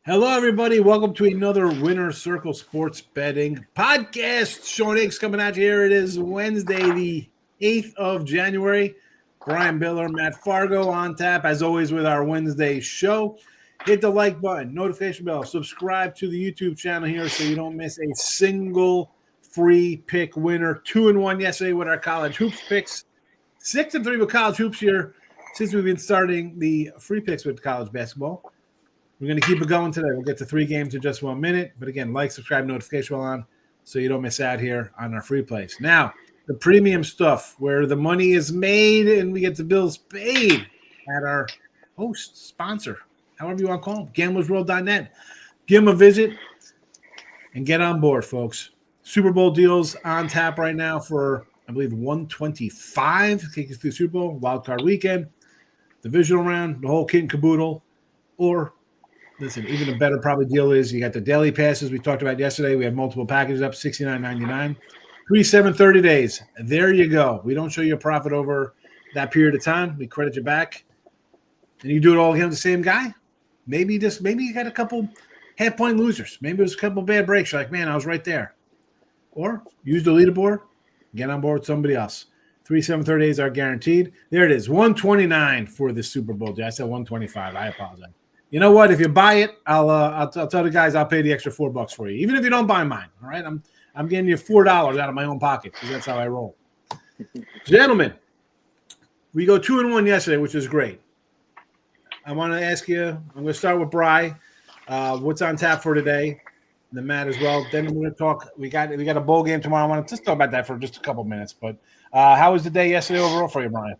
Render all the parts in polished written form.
Hello, everybody. Welcome to another Winner Circle Sports Betting podcast. Sean Higgs coming at you here. It is Wednesday, the 8th of January. Brian Bitler and Matt Fargo on tap, as always, with our Wednesday show. Hit the like button, notification bell, subscribe to the YouTube channel here so you don't miss a single free pick winner. 2-1 yesterday with our college hoops picks. 6-3 with college hoops here since we've been starting the free picks with college basketball. We're going to keep it going today. We'll get to 3 games in just 1 minute. But again, like, subscribe, notification bell on so you don't miss out here on our free plays. Now, the premium stuff where the money is made and we get the bills paid at our host, sponsor, however you want to call them, gamblersworld.net. Give them a visit and get on board, folks. Super Bowl deals on tap right now for, I believe, $125. Take us through Super Bowl, wild card weekend, divisional round, the whole kit and caboodle, or listen, even a better probably deal is you got the daily passes we talked about yesterday. We have multiple packages up, $69.99. 3, 7, 30 days. There you go. We don't show you a profit over that period of time. We credit you back. And you do it all again with the same guy. Maybe you got a couple half-point losers. Maybe it was a couple bad breaks. You're like, man, I was right there. Or use the leaderboard, get on board with somebody else. 3, 7, 30 days are guaranteed. There it is, $129 for the Super Bowl. I said $125. I apologize. You know what? If you buy it, I'll tell the guys I'll pay the extra $4 for you, even if you don't buy mine. All right, I'm getting you $4 out of my own pocket because that's how I roll. Gentlemen, we go 2-1 yesterday, which is great. I want to ask you. I'm going to start with Bry. What's on tap for today? And then Matt as well. Then we're going to talk. We got a bowl game tomorrow. I want to just talk about that for just a couple minutes. But how was the day yesterday overall for you, Brian?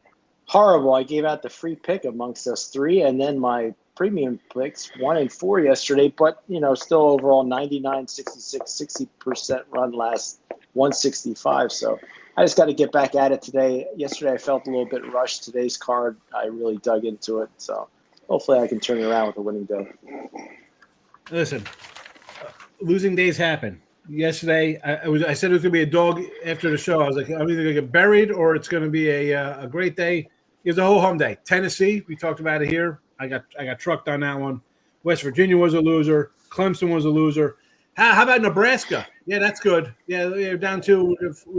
Horrible. I gave out the free pick amongst us 3, and then my premium picks 1 and 4 yesterday, but still overall 99, 66, 60% run last 165. So I just got to get back at it today. Yesterday I felt a little bit rushed. Today's card, I really dug into it. So hopefully I can turn it around with a winning day. Listen, losing days happen. Yesterday I said it was going to be a dog after the show. I was like, I'm either going to get buried or it's going to be a great day. It was a whole hum day. Tennessee, we talked about it here. I got trucked on that one. West Virginia was a loser. Clemson was a loser. How about Nebraska? Yeah, that's good. Yeah, we're down 2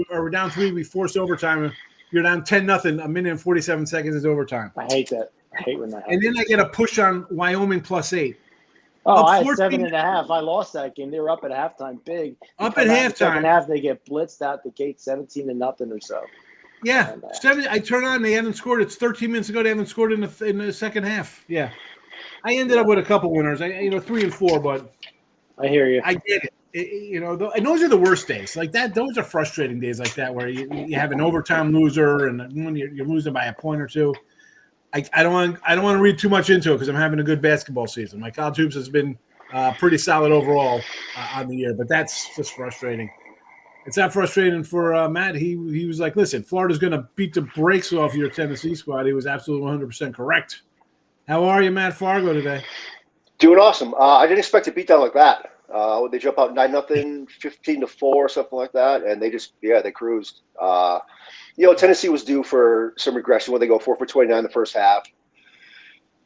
or we're down 3. We forced overtime. You're down 10-0. 1 minute and 47 seconds is overtime. I hate that. I hate when that happens. And then I get a push on Wyoming +8. Oh, I had 7.5. I lost that game. They were up at halftime big. Up at halftime. Second half, they get blitzed out the gate 17-0 or so. Yeah, 7. I turn on. They haven't scored. It's 13 minutes ago. They haven't scored in the second half. Yeah, I ended up with a couple winners. 3 and 4, but I hear you. I get it. And those are the worst days. Like that. Those are frustrating days like that where you have an overtime loser and when you're losing by a point or two. I don't want to read too much into it because I'm having a good basketball season. My college hoops has been pretty solid overall on the year, but that's just frustrating. It's not frustrating for Matt. He was like, listen, Florida's going to beat the brakes off your Tennessee squad. He was absolutely 100% correct. How are you, Matt Fargo, today? Doing awesome. I didn't expect to beat down like that. They jump out 9-0, 15-4, something like that, and they cruised. Tennessee was due for some regression when they go 4 for 29 in the first half.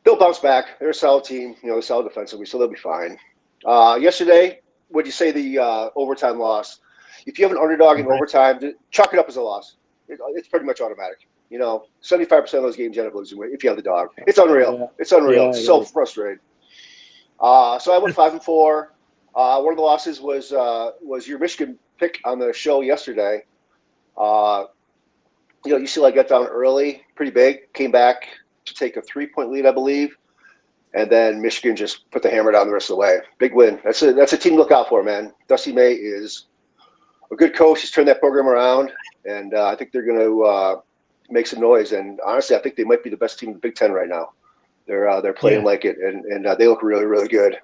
They'll bounce back. They're a solid team. They're solid defensively, so they'll be fine. Yesterday, would you say the overtime loss? If you have an underdog in overtime, chalk it up as a loss. It's pretty much automatic. 75% of those games you end up losing if you have the dog. It's unreal. Yeah. It's unreal. It's so frustrating. So I went 5-4. One of the losses was your Michigan pick on the show yesterday. UCLA got down early, pretty big, came back to take a 3-point lead, I believe. And then Michigan just put the hammer down the rest of the way. Big win. That's a team to look out for, man. Dusty May is a good coach. He's turned that program around, and I think they're going to make some noise. And honestly, I think they might be the best team in the Big Ten right now. They're playing like it, and they look really, really good.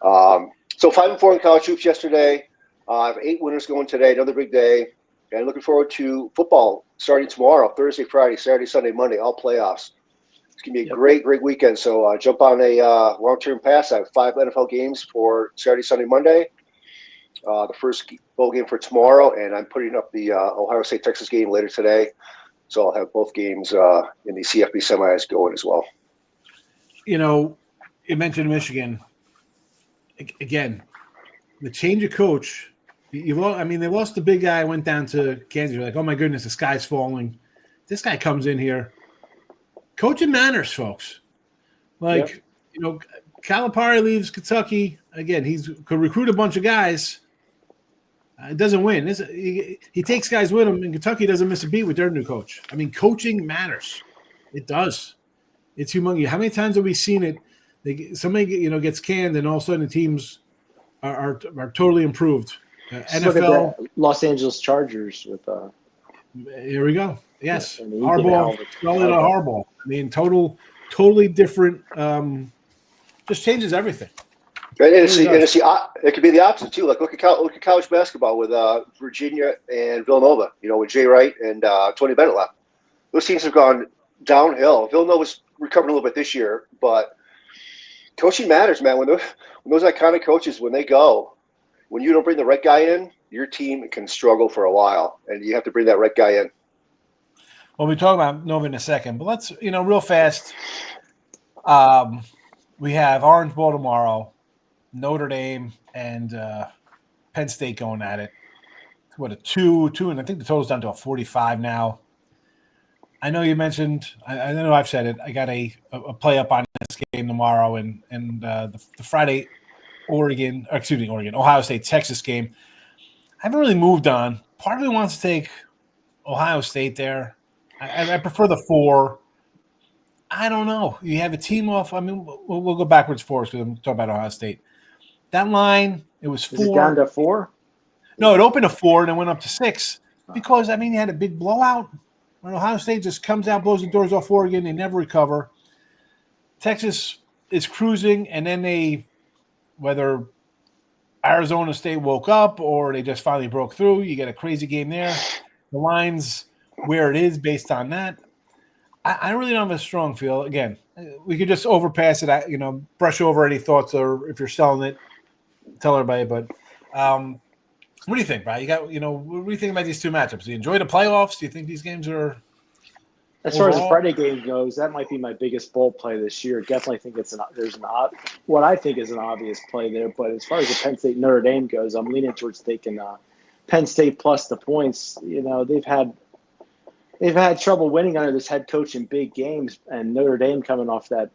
So 5-4 in college hoops yesterday. I have 8 winners going today. Another big day, and looking forward to football starting tomorrow, Thursday, Friday, Saturday, Sunday, Monday, all playoffs. It's going to be a great, great weekend. So jump on a long-term pass. I have 5 NFL games for Saturday, Sunday, Monday. The first bowl game for tomorrow, and I'm putting up the Ohio State-Texas game later today. So I'll have both games in the CFB semis going as well. You mentioned Michigan. again, the change of coach. They lost the big guy, went down to Kansas. You're like, oh my goodness, the sky's falling. This guy comes in here. Coaching matters, folks. Like, Calipari leaves Kentucky. Again, could recruit a bunch of guys. It doesn't win. He takes guys with him, and Kentucky doesn't miss a beat with their new coach. I mean, coaching matters. It does. It's humongous. How many times have we seen it? Somebody gets canned, and all of a sudden the teams are totally improved. Just look at the Los Angeles Chargers with. Here we go. Yes, Harbaugh. Harbaugh. I mean, totally different. Just changes everything. And it could be the opposite too. Like look at college basketball with Virginia and Villanova. With Jay Wright and Tony Bennett left. Those teams have gone downhill. Villanova's recovering a little bit this year, but coaching matters, man. When those iconic coaches, when they go, when you don't bring the right guy in, your team can struggle for a while, and you have to bring that right guy in. Well, we talk about Nova in a second, but let's real fast. We have Orange Bowl tomorrow. Notre Dame and Penn State going at it. What, a 2, and I think the total's down to a 45 now. I know you mentioned, I know I've said it, I got a play up on this game tomorrow and the Friday Ohio State, Texas game. I haven't really moved on. Part of me wants to take Ohio State there. I prefer the 4. I don't know. You have a team off. I mean, we'll go backwards for us because I'm talking about Ohio State. That line, it was 4. Is it down to 4? No, it opened to 4 and then went up to 6 because, you had a big blowout. When Ohio State just comes out, blows the doors off Oregon, they never recover. Texas is cruising, and then whether Arizona State woke up or they just finally broke through, you get a crazy game there. The line's where it is based on that. I really don't have a strong feel. Again, we could just overpass it, brush over any thoughts, or if you're selling it, tell everybody. But what do you think, Brian? What do you think about these two matchups? Do you enjoy the playoffs? Do you think these games are As far as the Friday game goes, that might be my biggest bowl play this year. Definitely think what I think is an obvious play there. But as far as the Penn State Notre Dame goes, I'm leaning towards taking Penn State plus the points. They've had trouble winning under this head coach in big games, and Notre Dame coming off that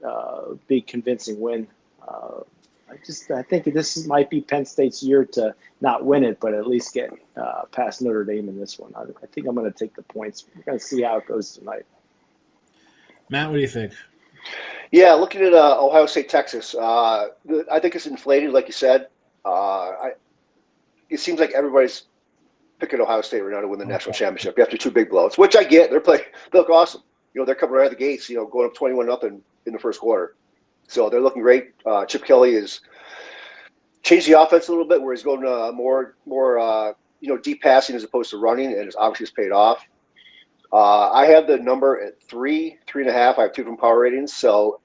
big convincing win. I think this might be Penn State's year to not win it, but at least get past Notre Dame in this one. I think I'm going to take the points. We're going to see how it goes tonight. Matt, what do you think? Yeah, looking at Ohio State, Texas, I think it's inflated, like you said. It seems like everybody's picking Ohio State right now to win the national championship after 2 big blowouts, which I get. They look awesome. They're coming right out of the gates, going up 21-0 in the first quarter. So they're looking great. Chip Kelly has changed the offense a little bit, where he's going more deep passing as opposed to running, and it's obviously paid off. I have the number at 3.5. I have 2 different power ratings, so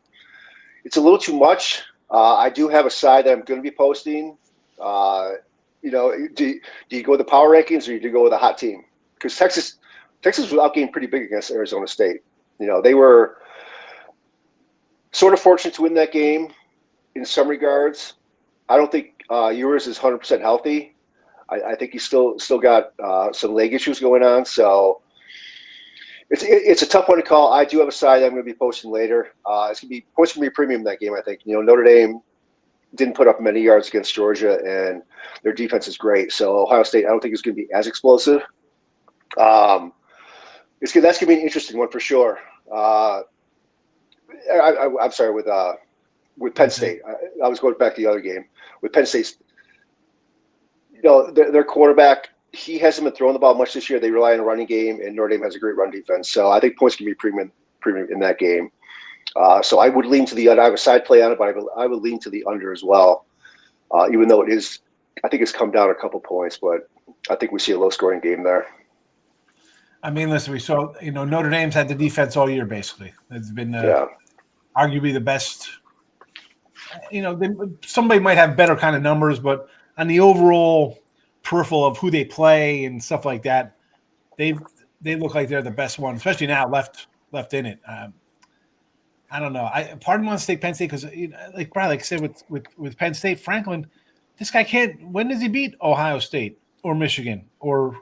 it's a little too much. I do have a side that I'm going to be posting. Do you go with the power rankings, or do you go with a hot team? Because Texas was outgained pretty big against Arizona State. They were sort of fortunate to win that game in some regards. I don't think Ewers is 100% healthy. I think he's still got some leg issues going on. So it's a tough one to call. I do have a side that I'm going to be posting later. It's going to be points going to be premium in that game, I think. Notre Dame didn't put up many yards against Georgia, and their defense is great. So Ohio State, I don't think it's going to be as explosive. That's going to be an interesting one for sure. I'm sorry, with Penn State. I was going back to the other game. With Penn State, their quarterback, he hasn't been throwing the ball much this year. They rely on a running game, and Notre Dame has a great run defense. So I think points can be premium in that game. So I would lean to the under. I have a side play on it, but I would lean to the under as well, even though it is – I think it's come down a couple points, but I think we see a low-scoring game there. I mean, listen, we saw Notre Dame's had the defense all year basically. It's been arguably the best. Somebody might have better kind of numbers, but on the overall peripheral of who they play and stuff like that, they look like they're the best one, especially now left in it. I don't know. Part of me wants to take Penn State because, like Brian, like I said with Penn State, Franklin, this guy can't. When does he beat Ohio State or Michigan or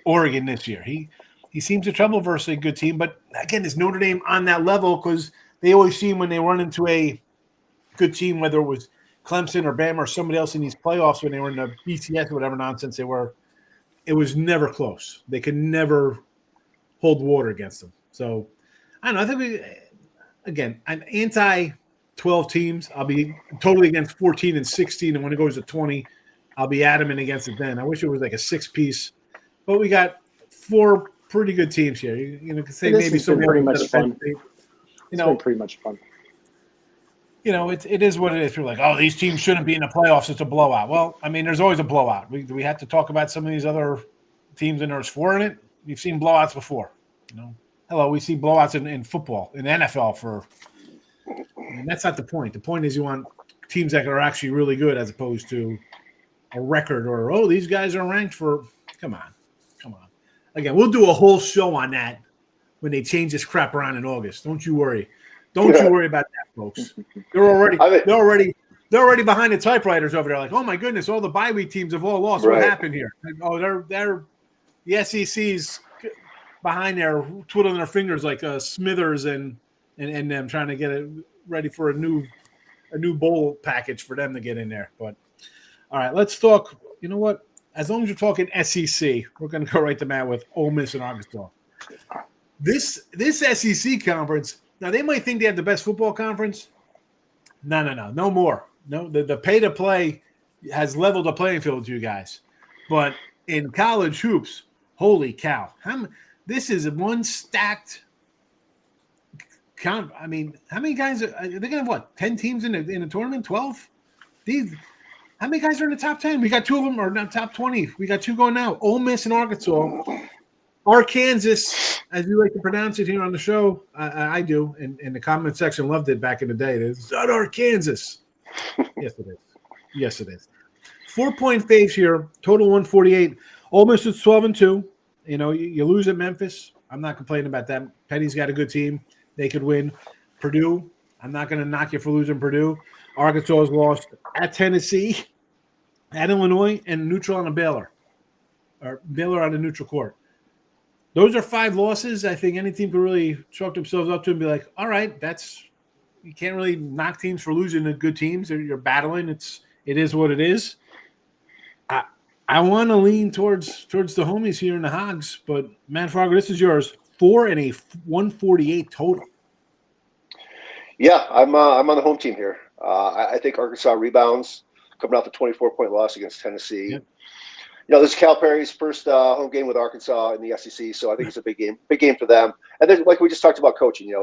Oregon this year? He seems to trouble versus a good team, but again, is Notre Dame on that level? Because they always seem when they run into a good team, whether it was Clemson or Bama or somebody else in these playoffs when they were in the BCS or whatever nonsense they were, it was never close. They could never hold water against them. So I don't know. I think again, I'm anti-12 teams. I'll be totally against 14 and 16, and when it goes to 20, I'll be adamant against it then. I wish it was like a 6-piece, but we got 4 pretty good teams here. You could say maybe some pretty much fun. It's been pretty much fun. It is what it is. You're like, oh, these teams shouldn't be in the playoffs. It's a blowout. Well, I mean, there's always a blowout. We have to talk about some of these other teams, and there's 4 in it. We've seen blowouts before. Hello, we see blowouts in football, in NFL and that's not the point. The point is you want teams that are actually really good as opposed to a record or, oh, these guys are ranked for – come on. Again, we'll do a whole show on that when they change this crap around in August. Don't you worry. Don't you worry about that, folks. They're already behind the typewriters over there like, oh, my goodness, all the bye week teams have all lost. Right. What happened here? Oh, they're the SEC's behind there twiddling their fingers like Smithers and them trying to get it ready for a new bowl package for them to get in there. But all right, let's talk. You know what? As long as you're talking SEC, we're going to go right to Matt with Ole Miss and Arkansas. This SEC conference, now they might think they have the best football conference. No more. No, the pay to play has leveled the playing field with you guys. But in college hoops, holy cow! This is one stacked. How many guys are they going to have? What, 10 teams in the tournament? 12? How many guys are in the top 10? We got 2 of them, or not top 20. We got 2 going now. Ole Miss and Arkansas. Arkansas, as you like to pronounce it here on the show, I do, and the comment section loved it back in the day. It's not Arkansas. Yes, it is. 4-point faves here, total 148. Ole Miss is 12-2. You lose at Memphis. I'm not complaining about that. Penny's got a good team. They could win. Purdue, I'm not going to knock you for losing Purdue. Arkansas has lost at Tennessee, at Illinois, and neutral on a Baylor. Or Baylor on a neutral court. Those are 5 losses. I think any team could really chalk themselves up to and be like, all right, you can't really knock teams for losing to good teams. You're battling. It is what it is. I want to lean towards the homies here in the Hogs, but Matt Fargo, this is yours. 4 and a 148 total. Yeah, I'm on the home team here. I think Arkansas rebounds coming off a 24-point loss against Tennessee. Yep. This is Calipari's first home game with Arkansas in the SEC, so I think it's a big game for them. And then, like we just talked about coaching,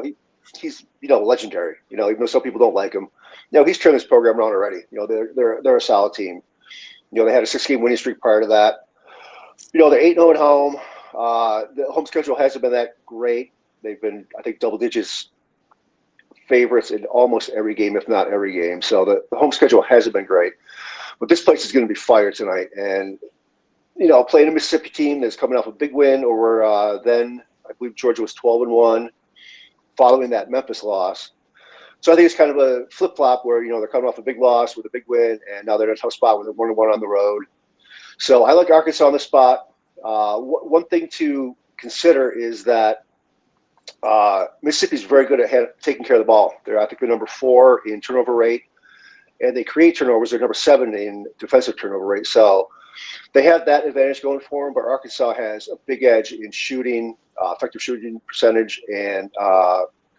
he's legendary. Even though some people don't like him, he's turned this program around already. They're a solid team. They had a 6-game winning streak prior to that. They're 8-0 at home. The home schedule hasn't been that great. They've been, I think, double digits favorites in almost every game, if not every game. So the home schedule hasn't been great. But this place is going to be fire tonight. And, playing a Mississippi team that's coming off a big win over then, I believe Georgia was 12-1 following that Memphis loss. So I think it's kind of a flip-flop where, they're coming off a big loss with a big win, and now they're in a tough spot when they're 1-1 on the road. So I like Arkansas on the spot. One thing to consider is that Mississippi's very good at taking care of the ball. I think they're number 4 in turnover rate, and they create turnovers. They're number 7 in defensive turnover rate. So they have that advantage going for them, but Arkansas has a big edge in shooting, effective shooting percentage, and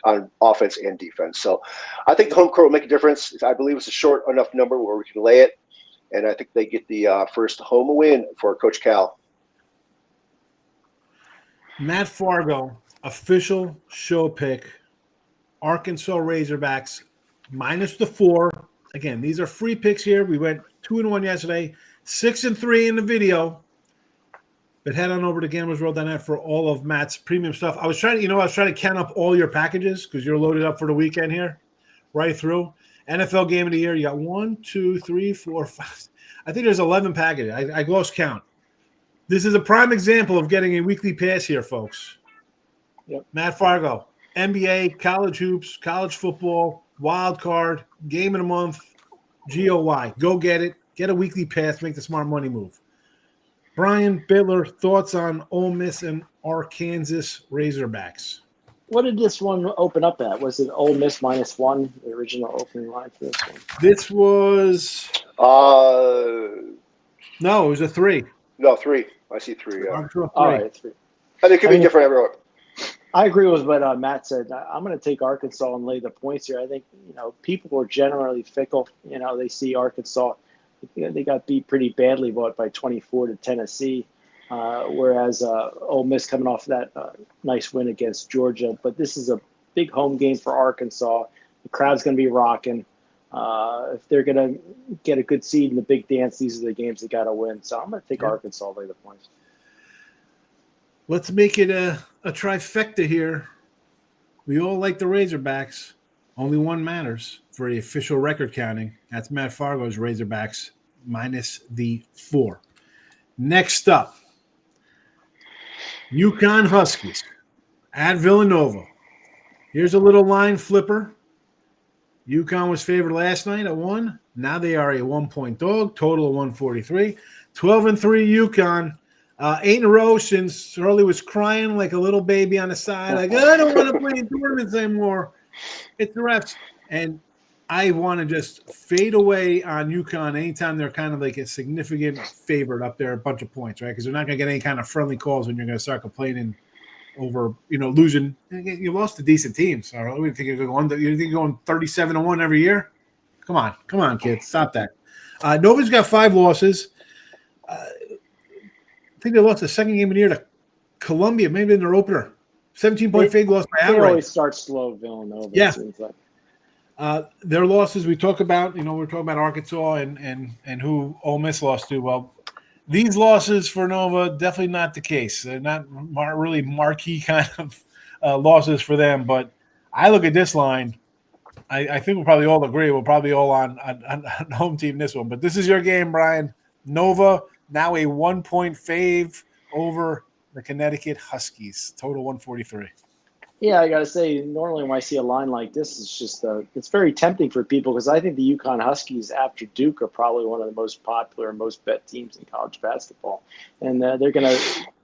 on offense and defense. So I think the home court will make a difference. I believe it's a short enough number where we can lay it, and I think they get the first home win for Coach Cal. Matt Fargo, official show pick, Arkansas Razorbacks minus the 4. Again, these are free picks here. We went 2-1 yesterday, 6-3 in the video. But head on over to GamblersWorld.net for all of Matt's premium stuff. I was trying to count up all your packages because you're loaded up for the weekend here, right through. NFL Game of the Year, you got 1, 2, 3, 4, 5. I think there's 11 packages. I lost count. This is a prime example of getting a weekly pass here, folks. Yep. Matt Fargo, NBA, college hoops, college football, wild card, game of the month, GOY. Go get it. Get a weekly pass. Make the smart money move. Brian Bitler, thoughts on Ole Miss and Arkansas Razorbacks? What did this one open up at? Was it Ole Miss -1, the original opening line for this one? This was no, it was a 3. No, 3. I see 3. Yeah. All right, 3. And it could be different everywhere. I agree with what Matt said. I'm going to take Arkansas and lay the points here. I think people are generally fickle. They see Arkansas. They got beat pretty badly, by 24 to Tennessee. Whereas Ole Miss coming off that nice win against Georgia. But this is a big home game for Arkansas. The crowd's going to be rocking. If they're going to get a good seed in the big dance, these are the games they got to win. So I'm going to take Arkansas lay the points. Let's make it a trifecta here. We all like the Razorbacks. Only one matters for the official record counting. That's Matt Fargo's Razorbacks -4. Next up, UConn Huskies at Villanova. Here's a little line flipper. UConn was favored last night at 1. Now they are a 1-point dog, total of 143. 12-3 UConn. 8 in a row since Hurley was crying like a little baby on the side, like, I don't want to play in tournaments anymore. It's the refs. And I want to just fade away on UConn anytime they're kind of like a significant favorite up there, a bunch of points, right? Because they're not going to get any kind of friendly calls when you're going to start complaining over, losing. You lost to decent teams. So I think you're going 37-1 every year. Come on, kids, stop that. Nova's got 5 losses. I think they lost the second game of the year to Columbia, maybe in their opener. 17-point fade loss by outright. They always start slow, Villanova. Yeah. It seems like. Their losses we talk about, we're talking about Arkansas and who Ole Miss lost to. Well, these losses for Nova, definitely not the case. They're not really marquee kind of losses for them. But I look at this line. I think we'll probably all agree. We're probably all on home team this one. But this is your game, Brian. Nova, now a 1-point fave over the Connecticut Huskies. Total 143. Yeah, I got to say, normally when I see a line like this, it's just it's very tempting for people because I think the UConn Huskies after Duke are probably one of the most popular and most bet teams in college basketball. And they're going to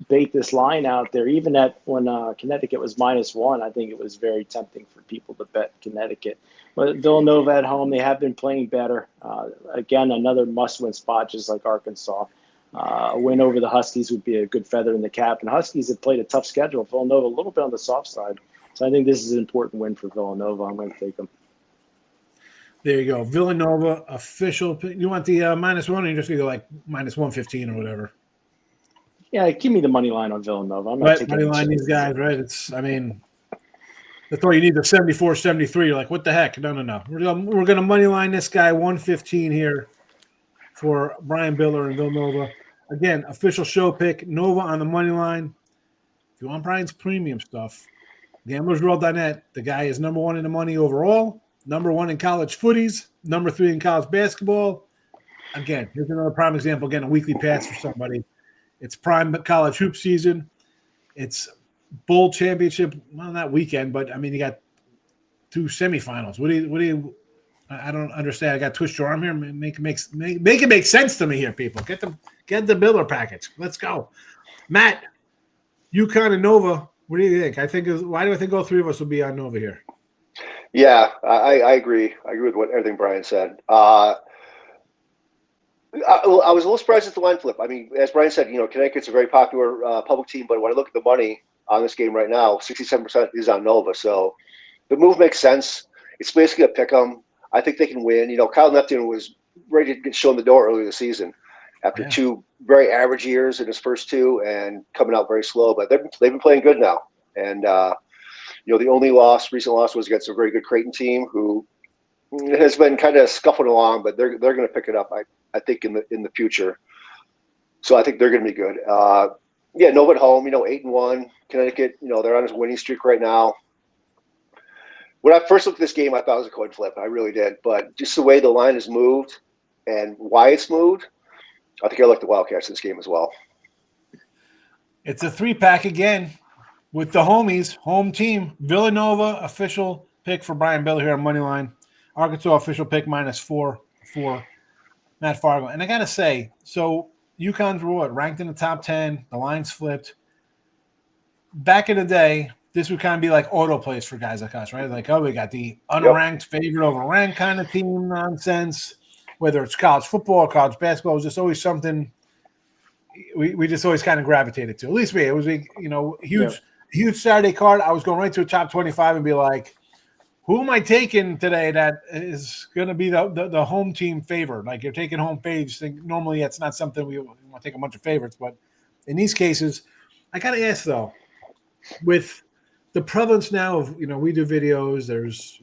bait this line out there. Even when Connecticut was -1, I think it was very tempting for people to bet Connecticut. But Villanova at home, they have been playing better. Again, another must-win spot, just like Arkansas. A win over the Huskies would be a good feather in the cap. And Huskies have played a tough schedule. Villanova a little bit on the soft side. So I think this is an important win for Villanova. I'm going to take them. There you go. Villanova official. You want the -1 or you just going to go like -115 or whatever? Yeah, give me the money line on Villanova. I'm not taking money line these guys, right? That's all you need, the 74-73. You're like, what the heck? No. We're going to money line this guy 115 here for Brian Bitler and Villanova. Again, official show pick, Nova on the money line. If you want Brian's premium stuff, GamblersWorld.net. The guy is number 1 in the money overall, number 1 in college footies, number 3 in college basketball. Again, here's another prime example. Again, a weekly pass for somebody. It's prime college hoop season. It's bowl championship. Well, not weekend, but you got 2 semifinals. What do you? I don't understand. I got to twist your arm here. Make it make sense to me here, people. Get the Bitler package. Let's go, Matt. UConn and Nova. What do you think? Why do I think all 3 of us will be on Nova here? Yeah, I agree. I agree with everything Brian said. I was a little surprised at the line flip. As Brian said, Connecticut's a very popular public team, but when I look at the money on this game right now, 67% is on Nova. So the move makes sense. It's basically a pick 'em. I think they can win. Kyle Neptune was ready to get shown the door early this season after 2 very average years in his first 2 and coming out very slow. But they've been playing good now. And, the only recent loss was against a very good Creighton team who has been kind of scuffling along, but they're going to pick it up, I think, in the future. So I think they're going to be good. Nova at home, 8-1. Connecticut, they're on a winning streak right now. When I first looked at this game, I thought it was a coin flip. I really did. But just the way the line has moved and why it's moved, I think I like the Wildcats in this game as well. It's a 3-pack again. with the homies, home team, Villanova official pick for Brian Biller here on Moneyline. Arkansas official pick -4 for Matt Fargo. And I got to say, so UConn's were ranked in the top 10. The line's flipped. Back in the day, this would kind of be like auto plays for guys like us, right? Like, oh, we got the unranked favorite over ranked kind of team nonsense. Whether it's college football or college basketball, it was just always something we just always kind of gravitated to. At least me. It was a huge Saturday card. I was going right to a top 25 and be like, who am I taking today that is going to be the home team favorite? Like, you're taking home faves. Normally, it's not something we want to take a bunch of favorites. But in these cases, I got to ask, though, with the prevalence now of, we do videos. There's,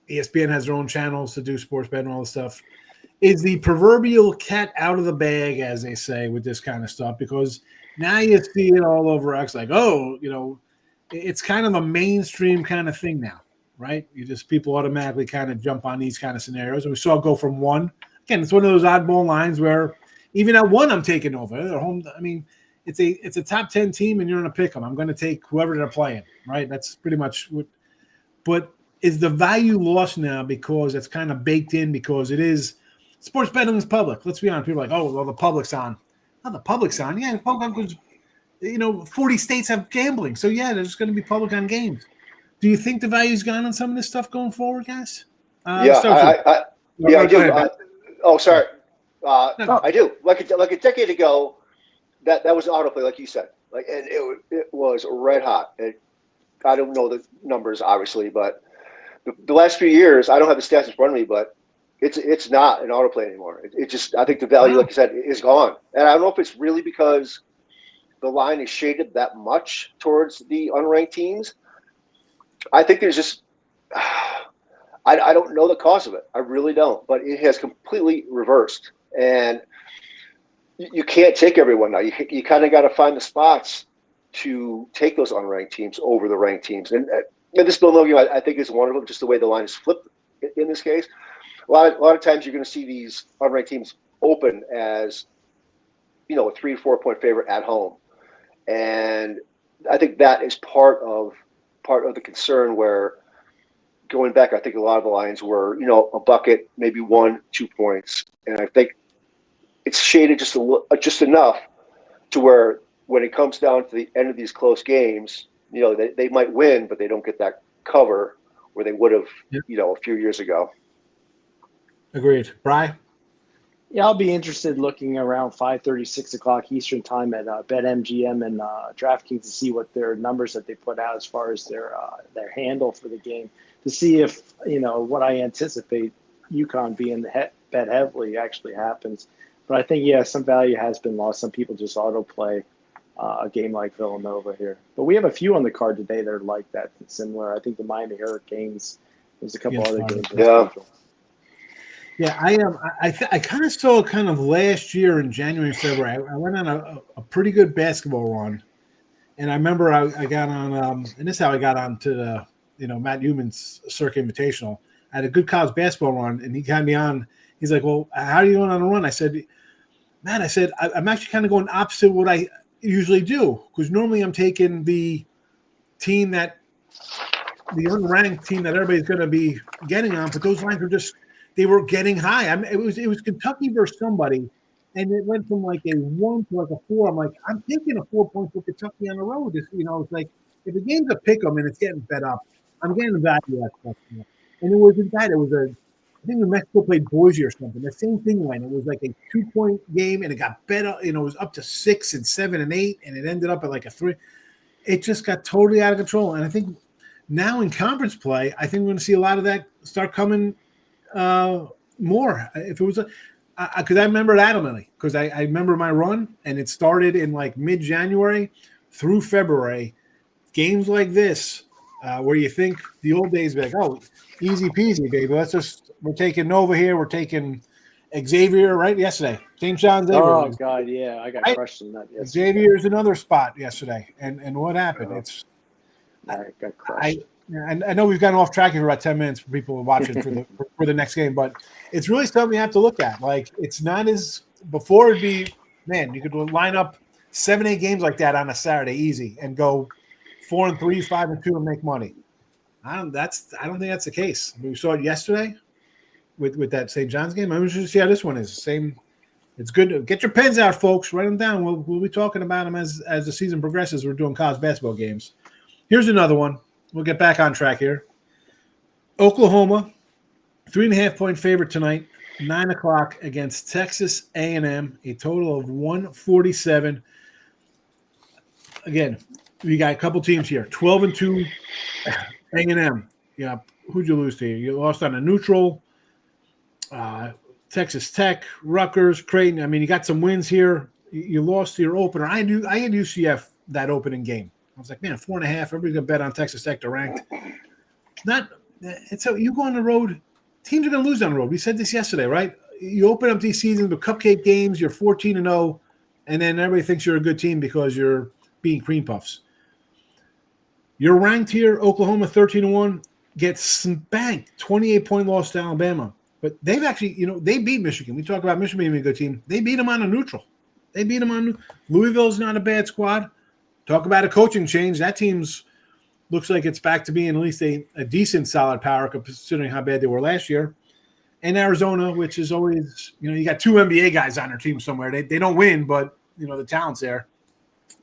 ESPN has their own channels to do sports betting and all this stuff. Is the proverbial cat out of the bag, as they say, with this kind of stuff? Because now you see it all over X, like, it's kind of a mainstream kind of thing now, right? People automatically kind of jump on these kind of scenarios. And we saw it go from one. Again, it's one of those oddball lines where even at one, I'm taking over. They're home. I mean, it's a top 10 team, and you're going to pick them. I'm going to take whoever they're playing, right? That's pretty much what. But is the value lost now because it's kind of baked in because it is – sports betting is public. Let's be honest. People are like, oh, well, the public's on. Oh, the public's on. Yeah, the public was, 40 states have gambling. So, yeah, there's going to be public on games. Do you think the value's gone on some of this stuff going forward, guys? I do. Sorry. No. I do. Like a decade ago, that was autoplay, like you said. And it was red hot. I don't know the numbers, obviously, but the last few years, I don't have the stats in front of me, but it's not an autoplay anymore. I think the value, like you said, is gone. And I don't know if it's really because the line is shaded that much towards the unranked teams. I think there's just I don't know the cause of it. I really don't. But it has completely reversed. And you can't take everyone now. You kind of got to find the spots to take those unranked teams over the ranked teams. And this Villanova game, I think, is one of them, just the way the line is flipped in this case. A lot of times you're going to see these unranked teams open as, a 3 or 4 point favorite at home. And I think that is part of the concern where going back, I think a lot of the lines were, a bucket, maybe 1-2 points. And I think it's shaded just enough to where when it comes down to the end of these close games, they might win, but they don't get that cover where they would have, a few years ago. Agreed. Brian? Yeah, I'll be interested looking around 5:30, 6 o'clock Eastern time at BetMGM and DraftKings to see what their numbers that they put out as far as their handle for the game, to see if, what I anticipate UConn being bet heavily actually happens. But I think, some value has been lost. Some people just autoplay a game like Villanova here. But we have a few on the card today that are like that, similar. I think the Miami Hurricanes, there's a couple other games. Yeah, I am. I kind of saw last year in January and February. I went on a pretty good basketball run, and I remember I got on. And this is how I got on to the Matt Newman's Circa Invitational. I had a good college basketball run, and he got me on. He's like, "Well, how are you going on a run?" I said, "Man, I'm actually kind of going opposite what I usually do, because normally I'm taking the team the unranked team that everybody's going to be getting on, but those lines were just." They were getting high. I mean, it was Kentucky versus somebody, and it went from like a 1 to like a 4. I'm like, I'm taking a 4 point for Kentucky on the road. It's like if the game's a pick 'em and it's getting bet up, I'm getting the value of that stuff. And it wasn't that. It was I think New Mexico played Boise or something. The same thing went. It was like a 2 point game, and it got bet up. It was up to 6 and 7 and 8, and it ended up at like a 3. It just got totally out of control. And I think now in conference play, I think we're going to see a lot of that start coming. More if it was because I remember it adamantly, because I remember my run, and it started in like mid-January through February. Games like this where you think the old days be like, oh, easy peasy, baby. We're taking Nova here. We're taking Xavier right yesterday. St. John's. Oh God, yeah, I got crushed in that yesterday. Xavier's another spot yesterday, and what happened? I got crushed. I know we've gotten off track here for about 10 minutes for people watching for the next game, but it's really something you have to look at. Like, it's not as before. It'd be, man, you could line up 7-8 games like that on a Saturday easy and go 4-3, 5-2, and make money. I don't think that's the case. We saw it yesterday with that St. John's game. I'm interested to see how this one is. Same. It's good to get your pens out, folks. Write them down. We'll be talking about them as the season progresses. We're doing college basketball games. Here's another one. We'll get back on track here. Oklahoma, 3.5-point favorite tonight, 9 o'clock against Texas A&M, a total of 147. Again, we got a couple teams here, 12-2 A&M. Yeah, who'd you lose to? You lost on a neutral. Texas Tech, Rutgers, Creighton. I mean, you got some wins here. You lost to your opener. I had UCF that opening game. I was like, man, 4.5. Everybody's gonna bet on Texas Tech to ranked. You go on the road. Teams are gonna lose on the road. We said this yesterday, right? You open up these seasons with cupcake games. You're 14-0, and then everybody thinks you're a good team because you're being cream puffs. You're ranked here. Oklahoma 13-1 gets spanked. 28-point loss to Alabama. But they've actually, they beat Michigan. We talk about Michigan being a good team. They beat them on a neutral. Louisville's not a bad squad. Talk about a coaching change. That team's looks like it's back to being at least a decent solid power considering how bad they were last year. And Arizona, which is always, you got 2 NBA guys on their team somewhere. They don't win, but the talent's there.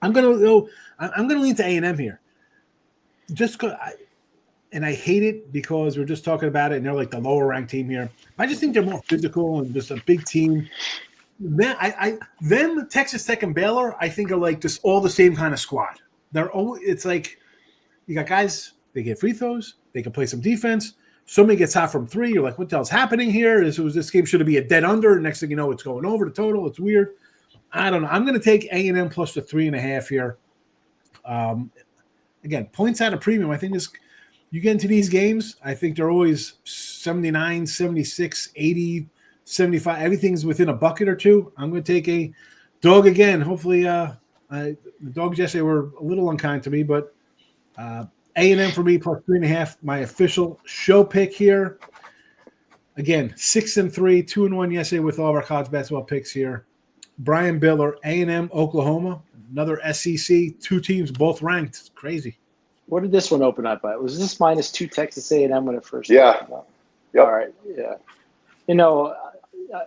I'm gonna lean to A&M here. And I hate it because we're just talking about it, and they're like the lower ranked team here. I just think they're more physical and just a big team. Them, Texas Tech and Baylor, I think are like just all the same kind of squad. It's like you got guys, they get free throws, they can play some defense. Somebody gets hot from 3. You're like, what the hell's happening here? This game should be a dead under. Next thing you know, it's going over the total. It's weird. I don't know. I'm going to take A&M plus the 3.5 here. Again, points at a premium. I think you get into these games, I think they're always 79, 76, 80, 75. Everything's within a bucket or two. I'm going to take a dog again. Hopefully, the dogs yesterday were a little unkind to me, but A&M for me plus 3.5. My official show pick here. Again, 6-3, 2-1 yesterday with all of our college basketball picks here. Brian Bitler, A&M, Oklahoma, another SEC, 2 teams both ranked. It's crazy. What did this one open up at? Was this -2 Texas A&M when it first opened up? Yep. All right, yeah.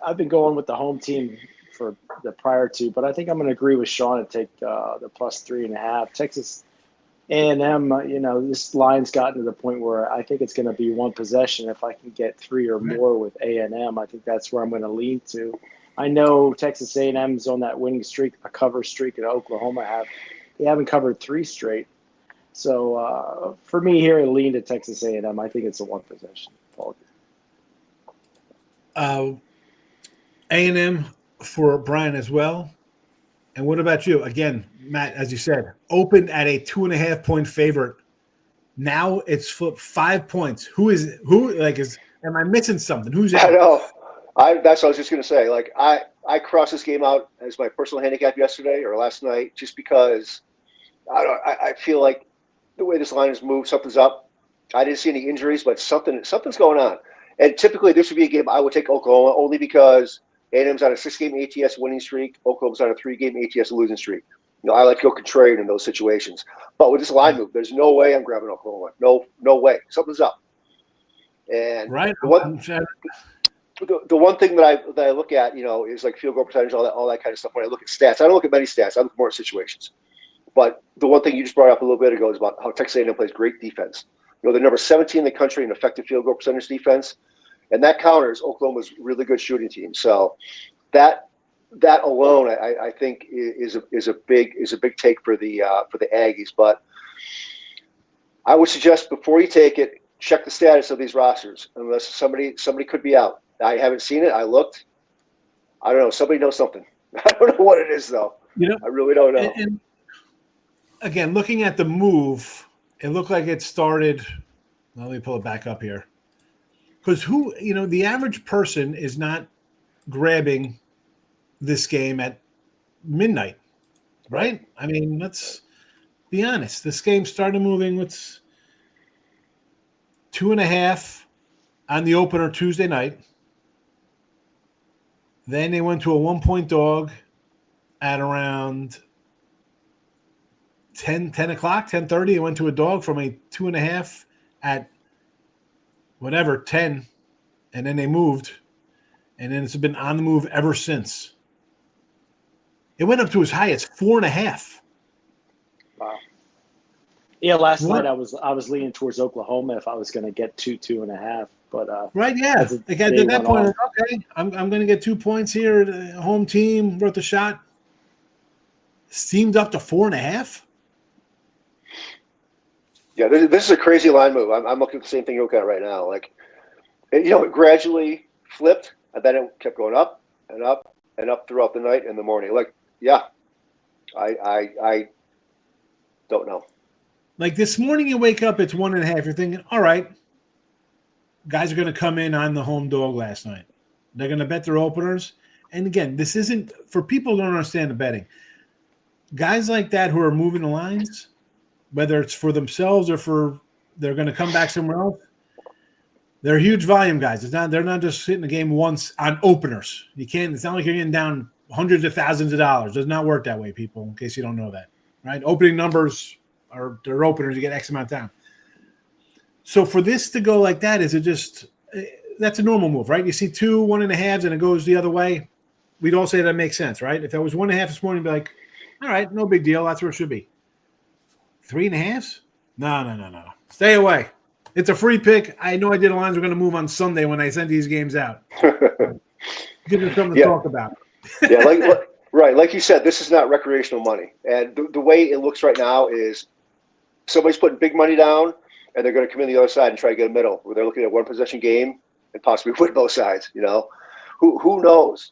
I've been going with the home team for the prior 2, but I think I'm going to agree with Sean and take the plus 3.5. Texas A&M, this line's gotten to the point where I think it's going to be one possession. If I can get 3 or more with A&M, I think that's where I'm going to lean to. I know Texas A&M's on that winning streak, a cover streak, and Oklahoma they haven't covered 3 straight. So for me here, I lean to Texas A&M. I think it's a one possession. A&M for Brian as well. And what about you? Again, Matt, as you said, opened at a 2.5-point favorite. Now it's flipped 5 points. Am I missing something? Who's out? I know. That's what I was just going to say. Like I crossed this game out as my personal handicap yesterday or last night, just because I feel like the way this line has moved, something's up. I didn't see any injuries, but something's going on. And typically, this would be a game I would take Oklahoma only because A&M's on a 6-game ATS winning streak. Oklahoma's on a 3-game ATS losing streak. I like to go contrarian in those situations. But with this line move, there's no way I'm grabbing Oklahoma. No way. Something's up. And right. The one thing that I look at, is like field goal percentage, all that kind of stuff. When I look at stats, I don't look at many stats. I look more at situations. But the one thing you just brought up a little bit ago is about how Texas A&M plays great defense. They're number 17 in the country in effective field goal percentage defense, and that counters Oklahoma's really good shooting team. So that alone, I think, is a big take for the Aggies. But I would suggest before you take it, check the status of these rosters, unless somebody could be out. I haven't seen it. I looked. I don't know. Somebody knows something. I don't know what it is though. I really don't know. And again, looking at the move, it looked like it started. Let me pull it back up here. Because the average person is not grabbing this game at midnight, right? I mean, let's be honest. This game started moving. 2.5 on the opener Tuesday night. Then they went to a 1-point dog at around 10 o'clock, 10:30. It went to a dog from a 2.5 at whatever, 10. And then they moved. And then it's been on the move ever since. It went up to as high as 4.5. Wow. Yeah, last night I was leaning towards Oklahoma if I was going to get 2.5. But right, yeah. Like at that point, okay, I'm going to get 2 points here. Home team worth a shot. Steamed up to 4.5. Yeah, this is a crazy line move. I'm looking at the same thing you're looking at right now. Like, it gradually flipped, and then it kept going up and up and up throughout the night and the morning. Like, yeah, I don't know. Like this morning, you wake up, it's 1.5. You're thinking, all right, guys are going to come in on the home dog last night. They're going to bet their openers. And again, this isn't for people who don't understand the betting. Guys like that who are moving the lines, whether it's for themselves or for they're going to come back somewhere else, they're huge volume guys. They're not just hitting the game once on openers. It's not like you're getting down hundreds of thousands of dollars. It does not work that way, people, in case you don't know that. Right? Opening numbers are their openers, you get X amount down. So for this to go like that, is it just that's a normal move, right? You see 2 1.5s and it goes the other way. We'd all say that makes sense, right? If that was 1.5 this morning, be like, all right, no big deal. That's where it should be. 3.5s? No. Stay away. It's a free pick. I had no idea the lines were going to move on Sunday when I sent these games out. Give them something to talk about. Yeah, right. Like you said, this is not recreational money. And the way it looks right now is somebody's putting big money down, and they're going to come in the other side and try to get a middle, where they're looking at one possession game and possibly win both sides. Who knows?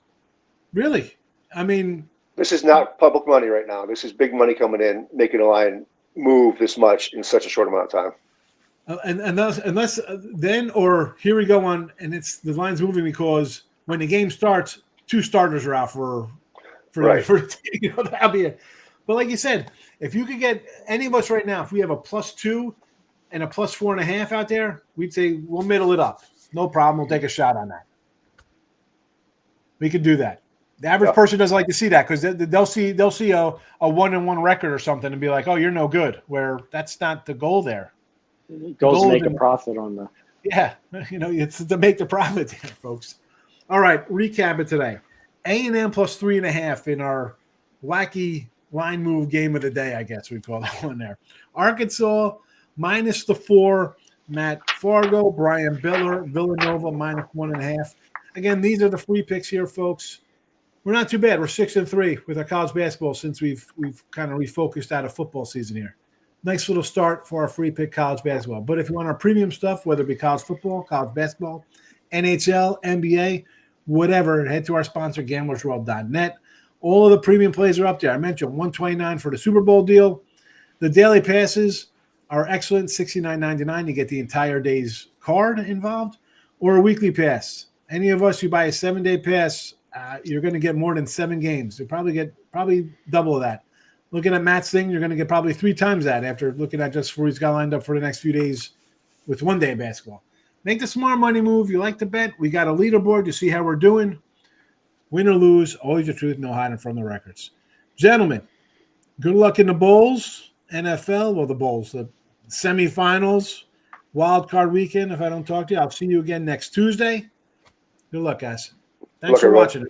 Really? I mean, this is not public money right now. This is big money coming in, making a line move this much in such a short amount of time. Unless then, or here we go on, and it's the line's moving because when the game starts, 2 starters are out for right. That'll be it. But like you said, if you could get any of us right now, if we have a +2 and a +4.5 out there, we'd say we'll middle it up. No problem. We'll take a shot on that. We could do that. The average person doesn't like to see that because they'll see a 1-1 record or something and be like, "Oh, you're no good." Where that's not the goal there. Goals make a profit on the. Yeah, it's to make the profit there, folks. All right, recap it today. A&M +3.5 in our wacky line move game of the day, I guess we call that one there. Arkansas -4. Matt Fargo, Brian Biller, Villanova -1.5. Again, these are the free picks here, folks. We're not too bad. We're 6-3 with our college basketball since we've kind of refocused out of football season here. Nice little start for our free pick college basketball. But if you want our premium stuff, whether it be college football, college basketball, NHL, NBA, whatever, head to our sponsor, gamblersworld.net. All of the premium plays are up there. I mentioned $129 for the Super Bowl deal. The daily passes are excellent, $69.99. You get the entire day's card involved, or a weekly pass. Any of us, you buy a 7-day pass, you're going to get more than 7 games. You probably get double of that. Looking at Matt's thing, you're going to get probably 3 times that after looking at just where he's got lined up for the next few days with 1 day of basketball. Make the smart money move. You like to bet. We got a leaderboard to see how we're doing. Win or lose, always the truth, no hiding from the records. Gentlemen, good luck in the bowls, NFL, well, the bowls, the semifinals, wild card weekend. If I don't talk to you, I'll see you again next Tuesday. Good luck, guys. Thanks for watching.